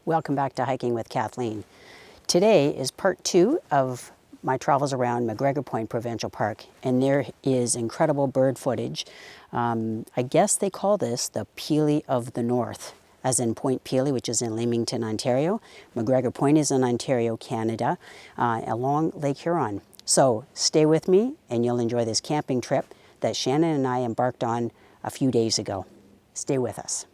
Welcome back to Hiking with Kathleen. Today is part 2 of my travels around MacGregor Point Provincial Park, and there is incredible bird footage. I guess they call this the Pelee of the North, as in Point Pelee, which is in Leamington, Ontario. MacGregor Point is in Ontario, Canada, along Lake Huron. So stay with me and you'll enjoy this camping trip that Shannon and I embarked on a few days ago. Stay with us.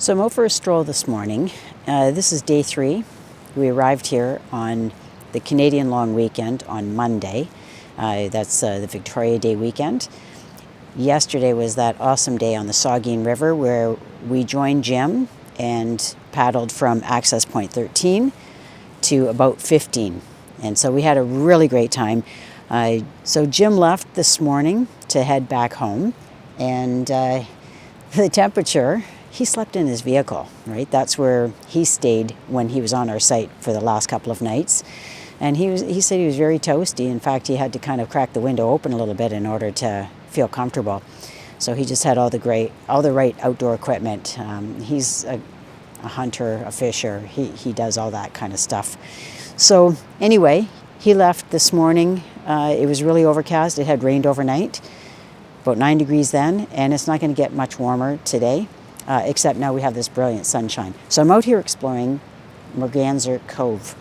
So I'm out for a stroll this morning. This is day 3. We arrived here on the Canadian long weekend on Monday. That's the Victoria Day weekend. Yesterday was that awesome day on the Saugeen River where we joined Jim and paddled from access point 13 to about 15. And so we had a really great time. So Jim left this morning to head back home, and the temperature, he slept in his vehicle, right? That's where he stayed when he was on our site for the last couple of nights. And he said he was very toasty. In fact, he had to kind of crack the window open a little bit in order to feel comfortable. So he just had all the right outdoor equipment. He's a hunter, a fisher. He does all that kind of stuff. So anyway, he left this morning. It was really overcast. It had rained overnight, about 9 degrees then, and it's not going to get much warmer today, except now we have this brilliant sunshine. So I'm out here exploring Merganser Cove,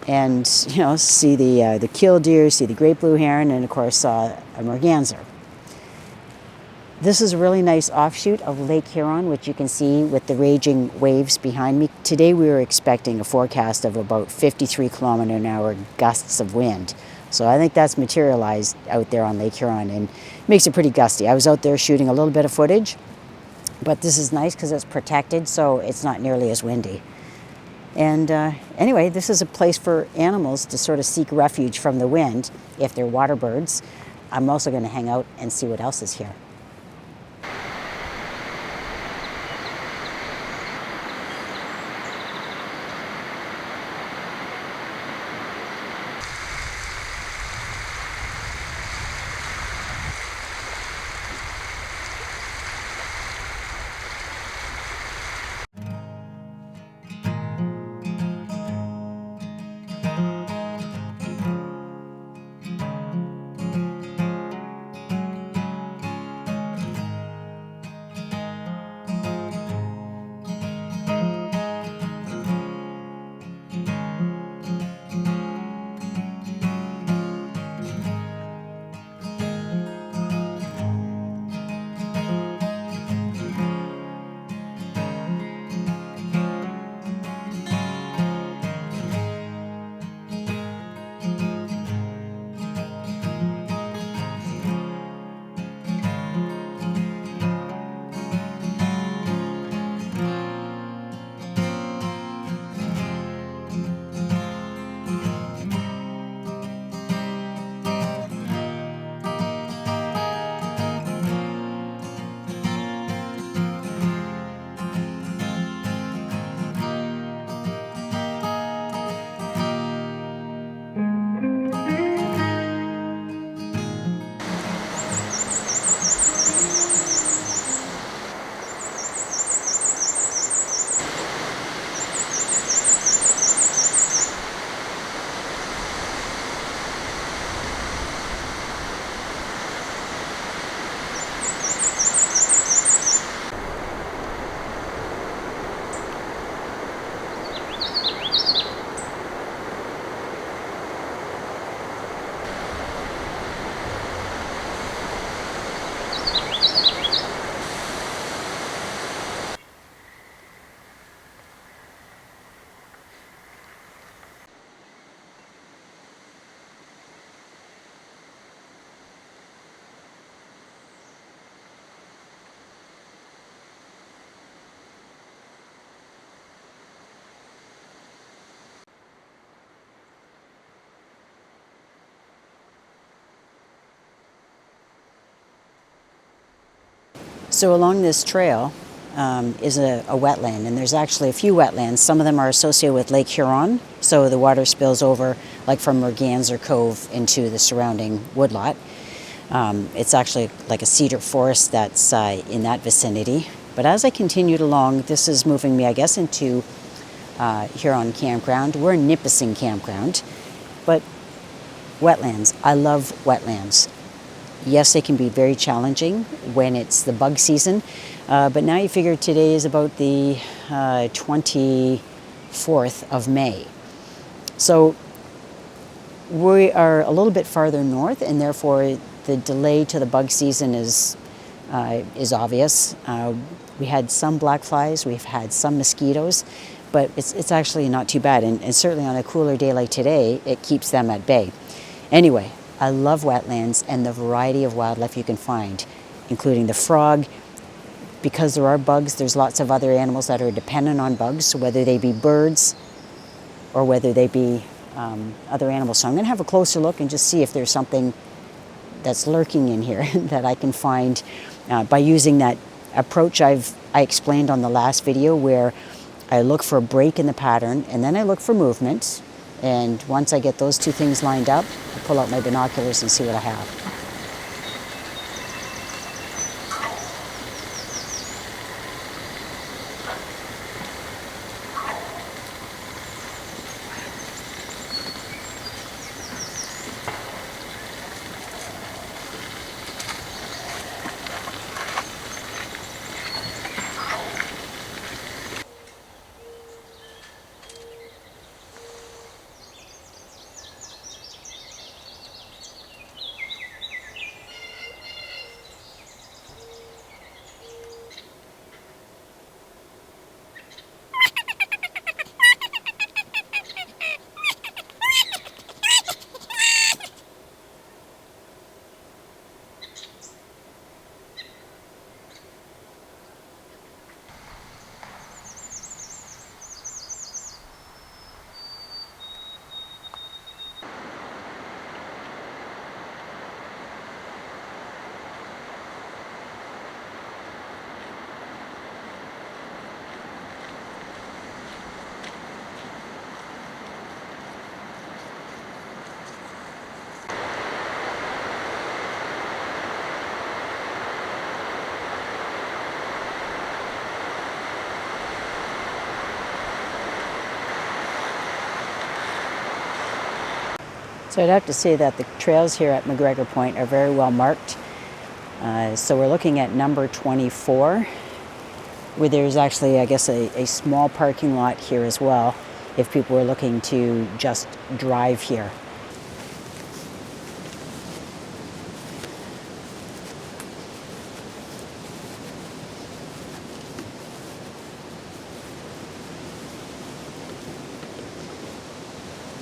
and see the Killdeer, see the great blue heron, and of course a Merganser. This is a really nice offshoot of Lake Huron, which you can see with the raging waves behind me. Today we were expecting a forecast of about 53 km/h gusts of wind. So I think that's materialized out there on Lake Huron and makes it pretty gusty. I was out there shooting a little bit of footage, but this is nice because it's protected, so it's not nearly as windy. And anyway, this is a place for animals to sort of seek refuge from the wind if they're water birds. I'm also going to hang out and see what else is here. So along this trail is a wetland, and there's actually a few wetlands. Some of them are associated with Lake Huron, so the water spills over like from Merganser Cove into the surrounding woodlot. It's actually like a cedar forest that's in that vicinity. But as I continued along, this is moving me, I guess, into Huron Campground. We're in Nipissing Campground, but wetlands. I love wetlands. Yes, they can be very challenging when it's the bug season, but now you figure today is about the 24th of May. So we are a little bit farther north, and therefore the delay to the bug season is is obvious. We had some black flies, we've had some mosquitoes, but it's actually not too bad. And certainly on a cooler day like today, it keeps them at bay. Anyway, I love wetlands and the variety of wildlife you can find, including the frog. Because there are bugs, there's lots of other animals that are dependent on bugs, so whether they be birds or whether they be other animals. So I'm going to have a closer look and just see if there's something that's lurking in here that I can find by using that approach I explained on the last video, where I look for a break in the pattern and then I look for movement. And once I get those two things lined up, I pull out my binoculars and see what I have. So I'd have to say that the trails here at MacGregor Point are very well marked. So we're looking at number 24, where there's actually, I guess, a small parking lot here as well, if people were looking to just drive here.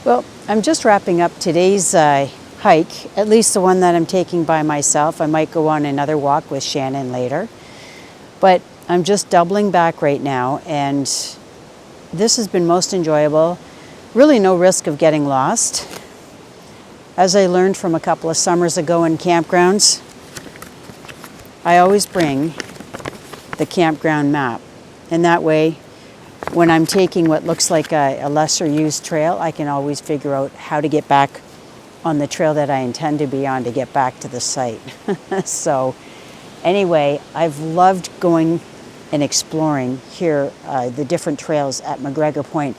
Well, I'm just wrapping up today's hike, at least the one that I'm taking by myself. I might go on another walk with Shannon later. But I'm just doubling back right now, and this has been most enjoyable. Really no risk of getting lost. As I learned from a couple of summers ago in campgrounds, I always bring the campground map. And that way, when I'm taking what looks like a lesser used trail, I can always figure out how to get back on the trail that I intend to be on to get back to the site. So anyway, I've loved going and exploring here the different trails at MacGregor Point.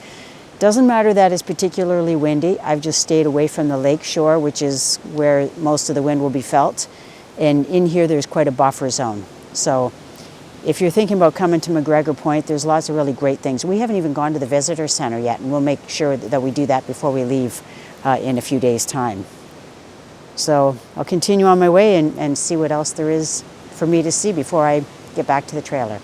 Doesn't matter that it's particularly windy. I've just stayed away from the lake shore, which is where most of the wind will be felt. And in here, there's quite a buffer zone. So if you're thinking about coming to MacGregor Point, there's lots of really great things. We haven't even gone to the visitor center yet, and we'll make sure that we do that before we leave in a few days' time. So I'll continue on my way and see what else there is for me to see before I get back to the trailer.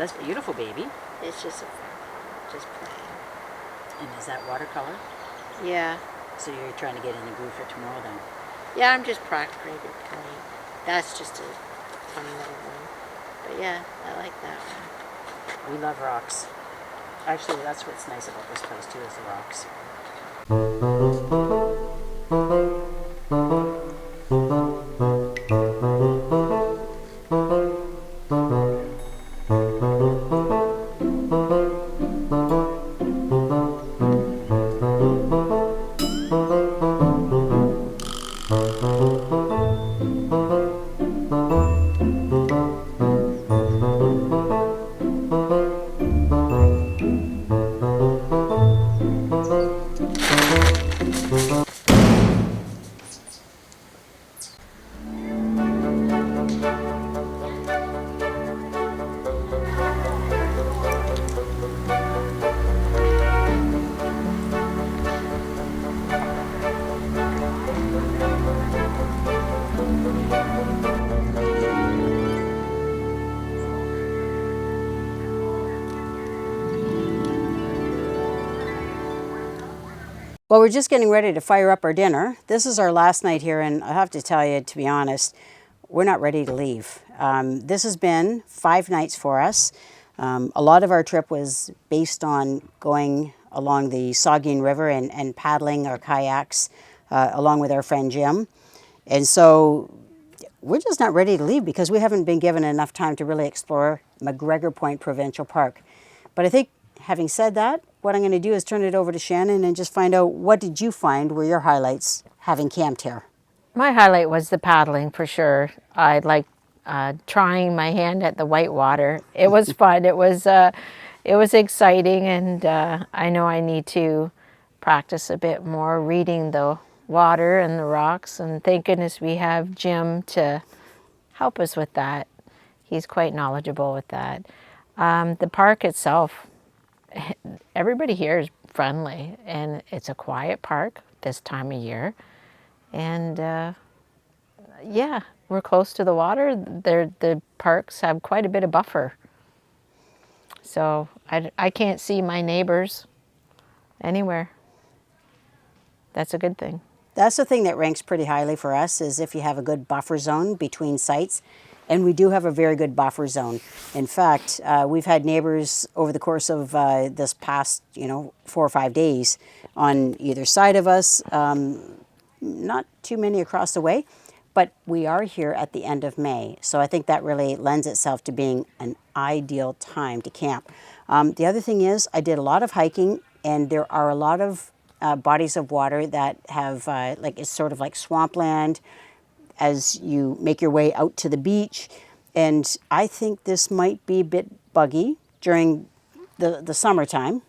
That's beautiful, baby. It's just plain. And is that watercolor? Yeah. So you're trying to get in the groove for tomorrow then? Yeah, I'm just practicing paint. That's just a funny little one. But yeah, I like that one. We love rocks. Actually, that's what's nice about this place too, is the rocks. Well, we're just getting ready to fire up our dinner. This is our last night here, and I have to tell you, to be honest, we're not ready to leave. This has been 5 nights for us. A lot of our trip was based on going along the Saugeen River and paddling our kayaks along with our friend Jim. And so we're just not ready to leave because we haven't been given enough time to really explore MacGregor Point Provincial Park. But I think, having said that, what I'm going to do is turn it over to Shannon and just find out, what did you find were your highlights having camped here? My highlight was the paddling for sure. I liked trying my hand at the whitewater. It was fun. It was exciting, and I know I need to practice a bit more reading the water and the rocks, and thank goodness we have Jim to help us with that. He's quite knowledgeable with that. The park itself, everybody here is friendly, and it's a quiet park this time of year. And yeah, we're close to the water. The parks have quite a bit of buffer. So I can't see my neighbors anywhere. That's a good thing. That's the thing that ranks pretty highly for us, is if you have a good buffer zone between sites. And we do have a very good buffer zone. In fact, we've had neighbors over the course of this past, 4 or 5 days on either side of us. Not too many across the way, but we are here at the end of May. So I think that really lends itself to being an ideal time to camp. The other thing is, I did a lot of hiking, and there are a lot of bodies of water that have, it's sort of like swampland as you make your way out to the beach. And I think this might be a bit buggy during the summertime.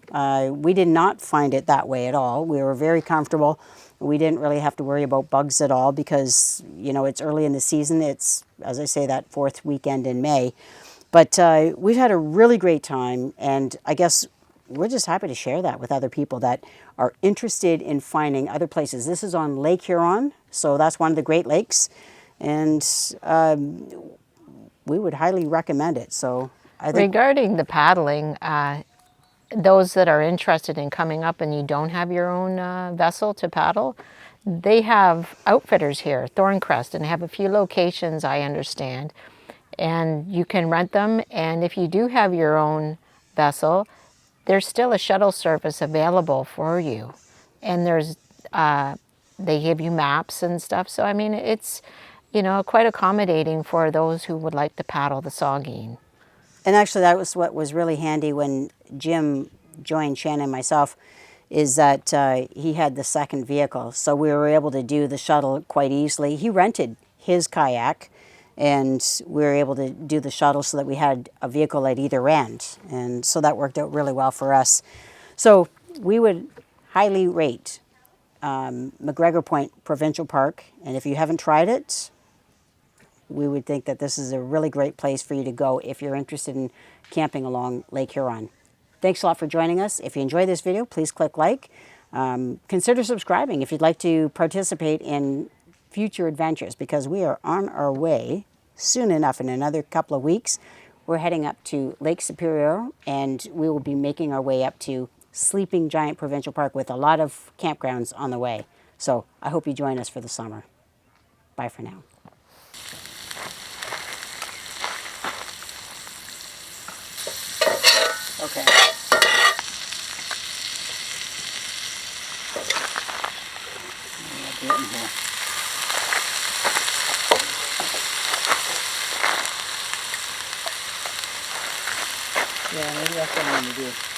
We did not find it that way at all. We were very comfortable. We didn't really have to worry about bugs at all because, it's early in the season. It's, as I say, that 4th weekend in May. But we've had a really great time, and I guess we're just happy to share that with other people that are interested in finding other places. This is on Lake Huron, so that's one of the Great Lakes, and we would highly recommend it. So I think, regarding the paddling, those that are interested in coming up and you don't have your own vessel to paddle, they have outfitters here, Thorncrest, and have a few locations, I understand, and you can rent them. And if you do have your own vessel, there's still a shuttle service available for you, and there's they give you maps and stuff. So I mean, it's quite accommodating for those who would like to paddle the Saugeen. and actually that was what was really handy when Jim joined Shannon and myself, is that he had the second vehicle, so we were able to do the shuttle quite easily. He rented his kayak, and we were able to do the shuttle so that we had a vehicle at either end. And so that worked out really well for us. So we would highly rate MacGregor Point Provincial Park. And if you haven't tried it, we would think that this is a really great place for you to go if you're interested in camping along Lake Huron. Thanks a lot for joining us. If you enjoyed this video, please click like. Consider subscribing if you'd like to participate in future adventures, because we are on our way soon enough, in another couple of weeks. We're we're heading up to Lake Superior, and we will be making our way up to Sleeping Giant Provincial Park with a lot of campgrounds on the way. So I hope you join us for the summer. Bye for now. Okay. Do it in here. Yeah, maybe that's what I'm going to do.